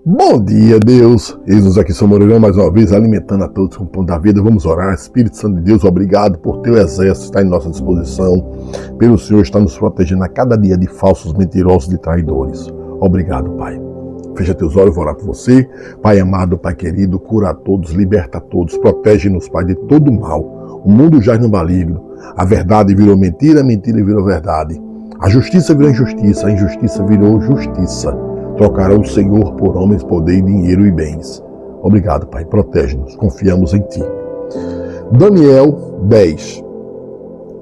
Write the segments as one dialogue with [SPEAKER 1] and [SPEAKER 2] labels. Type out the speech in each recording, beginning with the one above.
[SPEAKER 1] Bom dia, Deus! Eis-nos aqui, São Moreira, mais uma vez, alimentando a todos com o pão da vida. Vamos orar. Espírito Santo de Deus, obrigado por teu exército estar em nossa disposição, pelo Senhor estar nos protegendo a cada dia de falsos, mentirosos, de traidores. Obrigado, Pai. Fecha teus olhos, vou orar por você. Pai amado, Pai querido, cura a todos, liberta a todos, protege-nos, Pai, de todo mal. O mundo jaz no maligno. A verdade virou mentira, a mentira virou verdade. A justiça virou injustiça, a injustiça virou justiça. Trocará o Senhor por homens, poder, dinheiro e bens. Obrigado, Pai. Protege-nos. Confiamos em Ti. Daniel 10.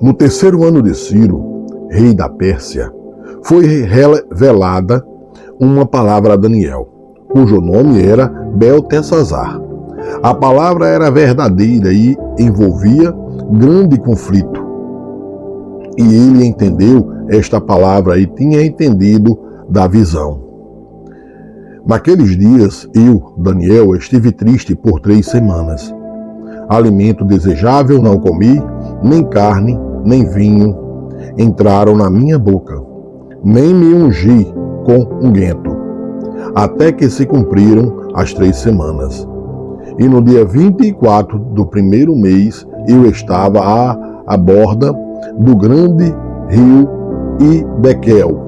[SPEAKER 1] No terceiro ano de Ciro, rei da Pérsia, foi revelada uma palavra a Daniel, cujo nome era Beltesazar. A palavra era verdadeira e envolvia grande conflito. E ele entendeu esta palavra e tinha entendido da visão. Naqueles dias, eu, Daniel, estive triste por 3 semanas. Alimento desejável não comi, nem carne, nem vinho entraram na minha boca, nem me ungi com unguento, até que se cumpriram as 3 semanas. E no dia 24 do primeiro mês, eu estava à borda do grande rio Ibequel.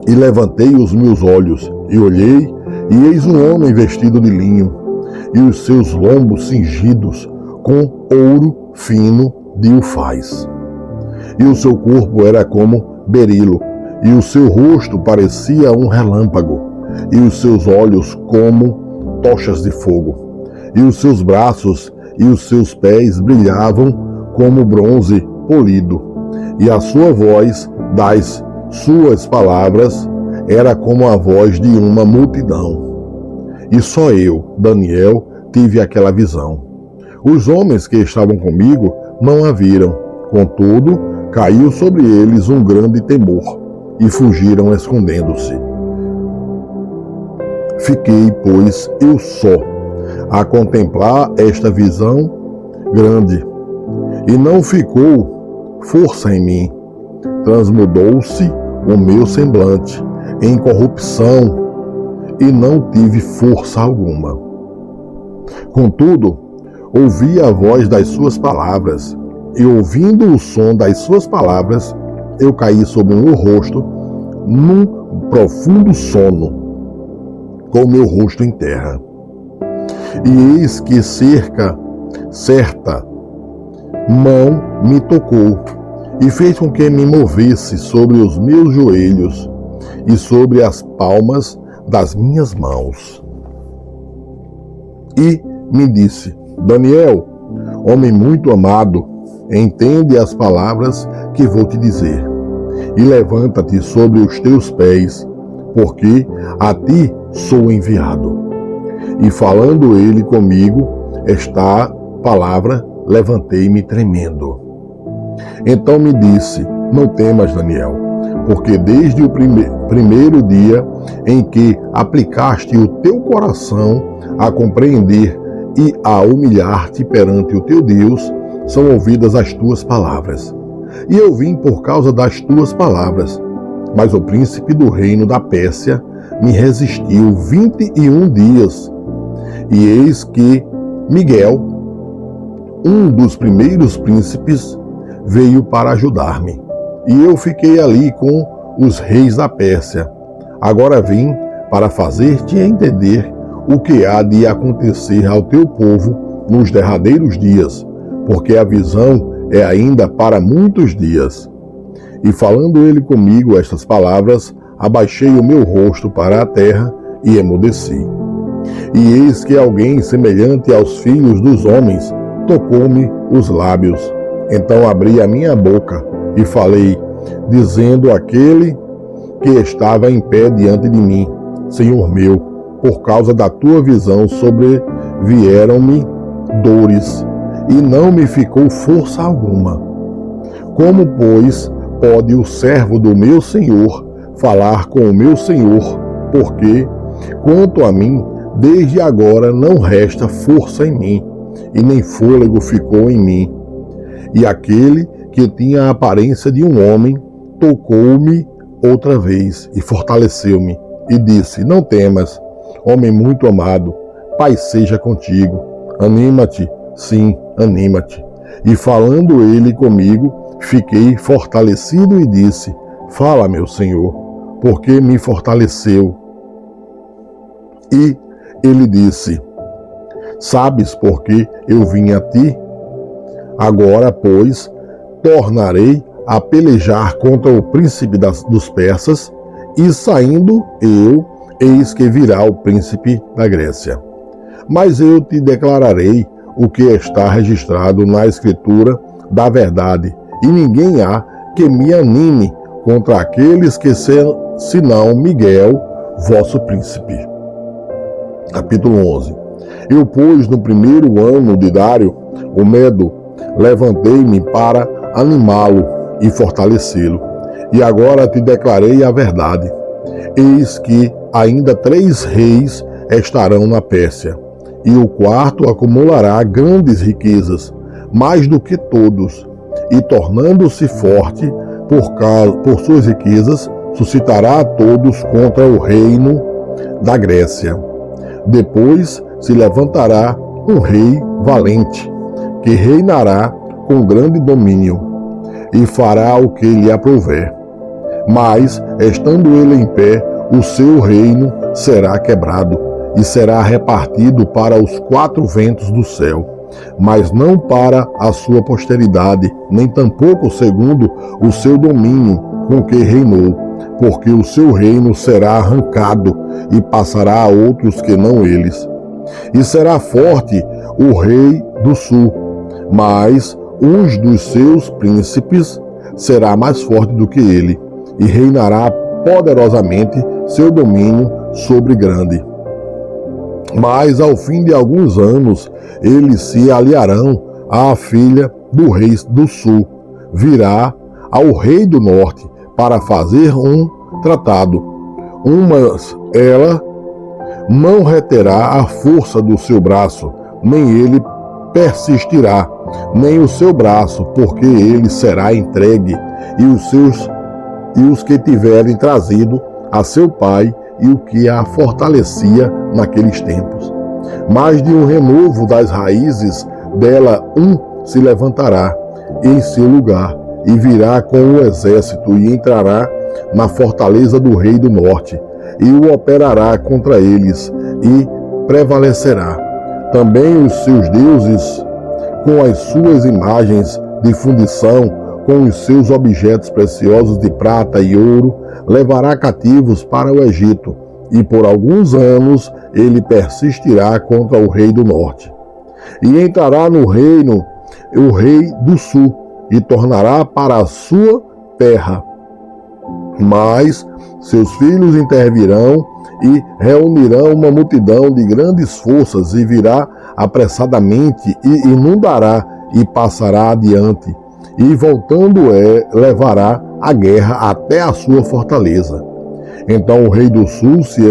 [SPEAKER 1] E levantei os meus olhos, e olhei, e eis um homem vestido de linho, e os seus lombos cingidos com ouro fino de ufaz. E o seu corpo era como berilo, e o seu rosto parecia um relâmpago, e os seus olhos como tochas de fogo. E os seus braços e os seus pés brilhavam como bronze polido, e a sua voz das suas palavras era como a voz de uma multidão. E só eu, Daniel, tive aquela visão. Os homens que estavam comigo não a viram. Contudo, caiu sobre eles um grande temor, e fugiram escondendo-se. Fiquei, pois, eu só, a contemplar esta visão grande, e não ficou força em mim. Transmudou-se o meu semblante em corrupção, e não tive força alguma. Contudo, ouvi a voz das suas palavras, e ouvindo o som das suas palavras, eu caí sobre o meu rosto num profundo sono, com o meu rosto em terra. E eis que certa mão me tocou, e fez com que me movesse sobre os meus joelhos e sobre as palmas das minhas mãos. E me disse: Daniel, homem muito amado, entende as palavras que vou te dizer, e levanta-te sobre os teus pés, porque a ti sou enviado. E falando ele comigo esta palavra, levantei-me tremendo. Então me disse: não temas, Daniel, porque desde o primeiro dia em que aplicaste o teu coração a compreender e a humilhar-te perante o teu Deus, são ouvidas as tuas palavras. E eu vim por causa das tuas palavras. Mas o príncipe do reino da Pérsia me resistiu 21 dias. E eis que Miguel, um dos primeiros príncipes, veio para ajudar-me. E eu fiquei ali com os reis da Pérsia. Agora vim para fazer-te entender o que há de acontecer ao teu povo nos derradeiros dias, porque a visão é ainda para muitos dias. E falando ele comigo estas palavras, abaixei o meu rosto para a terra e emudeci. E eis que alguém semelhante aos filhos dos homens tocou-me os lábios. Então abri a minha boca e falei, dizendo àquele que estava em pé diante de mim: Senhor meu, por causa da tua visão sobrevieram-me dores, e não me ficou força alguma. Como, pois, pode o servo do meu Senhor falar com o meu Senhor? Porque, quanto a mim, desde agora não resta força em mim, e nem fôlego ficou em mim. E aquele que tinha a aparência de um homem tocou-me outra vez e fortaleceu-me, e disse: Não temas, homem muito amado, Pai seja contigo. Anima-te, sim, anima-te. E falando ele comigo, fiquei fortalecido e disse: Fala, meu Senhor, porque me fortaleceu. E ele disse: Sabes por que eu vim a ti? Agora, pois, tornarei a pelejar contra o príncipe dos persas, e saindo eu, eis que virá o príncipe da Grécia. Mas eu te declararei o que está registrado na Escritura da verdade, e ninguém há que me anime contra aqueles que senão Miguel, vosso príncipe. Capítulo 11. Eu, pois, no primeiro ano de Dário, o Medo, levantei-me para animá-lo e fortalecê-lo. E agora te declarei a verdade. Eis que ainda 3 reis estarão na Pérsia, e o quarto acumulará grandes riquezas, mais do que todos, e tornando-se forte por suas riquezas, suscitará a todos contra o reino da Grécia. Depois se levantará um rei valente, que reinará com grande domínio, e fará o que lhe aprouver. Mas, estando ele em pé, o seu reino será quebrado, e será repartido para os 4 ventos do céu, mas não para a sua posteridade, nem tampouco segundo o seu domínio com que reinou, porque o seu reino será arrancado e passará a outros que não eles. E será forte o rei do sul, mas uns dos seus príncipes será mais forte do que ele, e reinará poderosamente seu domínio sobre grande. Mas ao fim de alguns anos, eles se aliarão à filha do rei do sul, virá ao rei do norte para fazer um tratado. Mas ela não reterá a força do seu braço, nem ele persistirá, nem o seu braço, porque ele será entregue, e os que tiverem trazido a seu pai e o que a fortalecia naqueles tempos. Mas de um renovo das raízes dela se levantará em seu lugar, e virá com o exército e entrará na fortaleza do rei do norte, e o operará contra eles, e prevalecerá. Também os seus deuses, com as suas imagens de fundição, com os seus objetos preciosos de prata e ouro, levará cativos para o Egito, e por alguns anos ele persistirá contra o rei do norte. E entrará no reino o rei do sul, e tornará para a sua terra. Mas seus filhos intervirão e reunirão uma multidão de grandes forças, e virá apressadamente e inundará e passará adiante, e voltando levará a guerra até a sua fortaleza. Então o rei do sul se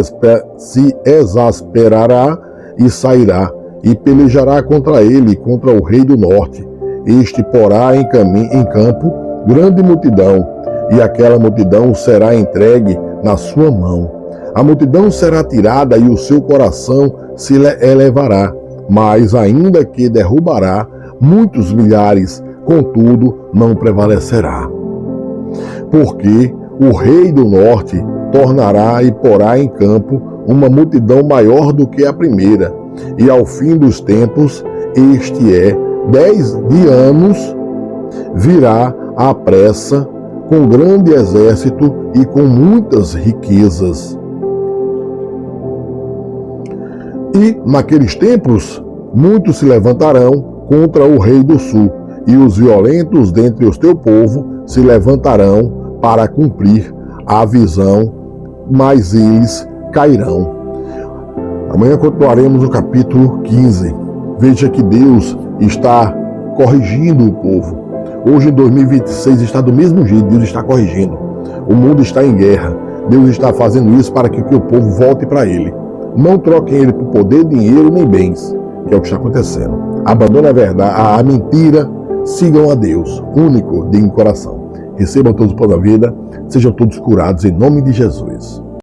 [SPEAKER 1] exasperará e sairá, e pelejará contra ele, contra o rei do norte. Este porá em campo grande multidão, e aquela multidão será entregue na sua mão. A multidão será tirada e o seu coração se elevará, mas ainda que derrubará muitos milhares, contudo não prevalecerá. Porque o rei do norte tornará e porá em campo uma multidão maior do que a primeira, e ao fim dos tempos, 10 anos, virá à pressa com grande exército e com muitas riquezas. E naqueles tempos, muitos se levantarão contra o rei do sul, e os violentos dentre o teu povo se levantarão para cumprir a visão, mas eles cairão. Amanhã continuaremos o capítulo 15. Veja que Deus está corrigindo o povo. Hoje, em 2026, está do mesmo jeito, Deus está corrigindo. O mundo está em guerra. Deus está fazendo isso para que o povo volte para Ele. Não troquem Ele por poder, dinheiro nem bens, que é o que está acontecendo. Abandone a verdade, a mentira, sigam a Deus, único, digno coração. Recebam todos o pão da vida, sejam todos curados em nome de Jesus.